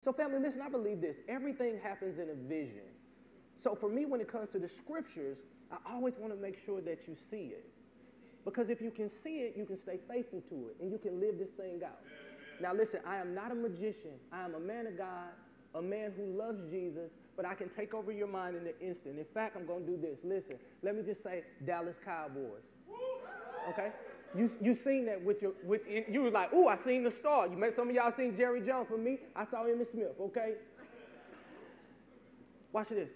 So family, listen, I believe this. Everything happens in a vision. So for me, when it comes to the scriptures, I always want to make sure that you see it. Because if you can see it, you can stay faithful to it, and you can live this thing out. Now listen, I am not a magician. I am a man of God, a man who loves Jesus, but I can take over your mind in an instant. In fact, I'm going to do this. Listen, let me just say Dallas Cowboys. Okay? You seen that you was like, ooh, I seen the star. Some of y'all seen Jerry Jones. For me, I saw Emmitt Smith, okay? Watch this.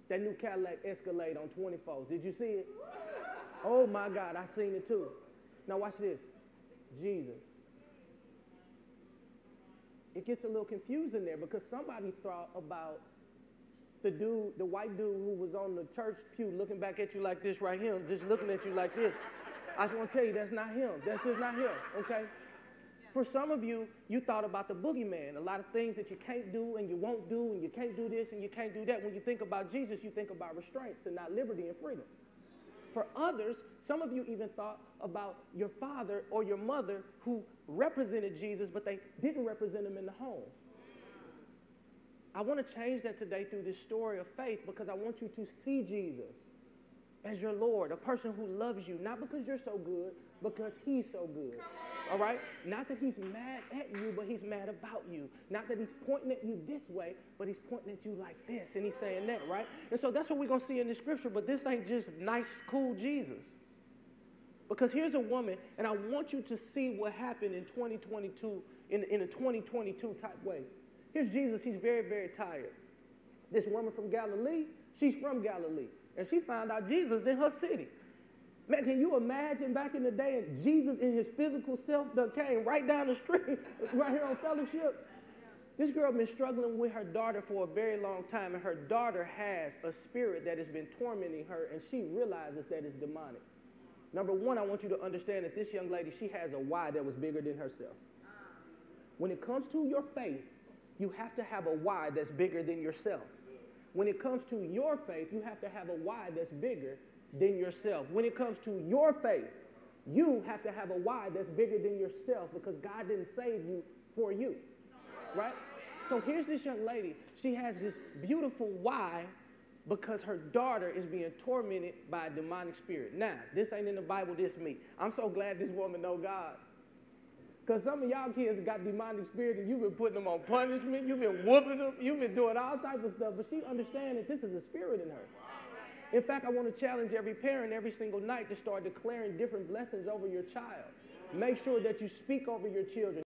That new Cadillac Escalade on 24s. Did you see it? Oh my God, I seen it too. Now watch this. Jesus. It gets a little confusing there because somebody thought about the white dude who was on the church pew looking back at you like this right here, just looking at you like this. I just want to tell you, that's not him. That's just not him, okay? For some of you, you thought about the boogeyman, a lot of things that you can't do and you won't do and you can't do this and you can't do that. When you think about Jesus, you think about restraints and not liberty and freedom. For others, some of you even thought about your father or your mother who represented Jesus, but they didn't represent him in the home. I want to change that today through this story of faith because I want you to see Jesus as your Lord, a person who loves you, not because you're so good, because he's so good. All right? Not that he's mad at you, but he's mad about you. Not that he's pointing at you this way, but he's pointing at you like this, and he's saying that, right? And so that's what we're going to see in the scripture, but this ain't just nice, cool Jesus. Because here's a woman, and I want you to see what happened in 2022, in a 2022 type way. Here's Jesus. He's very, very tired. This woman from Galilee, she's from Galilee, and she found out Jesus in her city. Man, can you imagine back in the day, and Jesus in his physical self came right down the street, right here on Fellowship? This girl been struggling with her daughter for a very long time, and her daughter has a spirit that has been tormenting her, and she realizes that it's demonic. Number one, I want you to understand that this young lady, she has a why that was bigger than herself. When it comes to your faith, you have to have a why that's bigger than yourself. When it comes to your faith, you have to have a why that's bigger than yourself. When it comes to your faith, you have to have a why that's bigger than yourself because God didn't save you for you, right? So here's this young lady. She has this beautiful why because her daughter is being tormented by a demonic spirit. Now, this ain't in the Bible, this me. I'm so glad this woman know God. Because some of y'all kids got demonic spirit and you've been putting them on punishment, you've been whooping them, you've been doing all type of stuff, but she understands that this is a spirit in her. In fact, I want to challenge every parent every single night to start declaring different blessings over your child. Make sure that you speak over your children.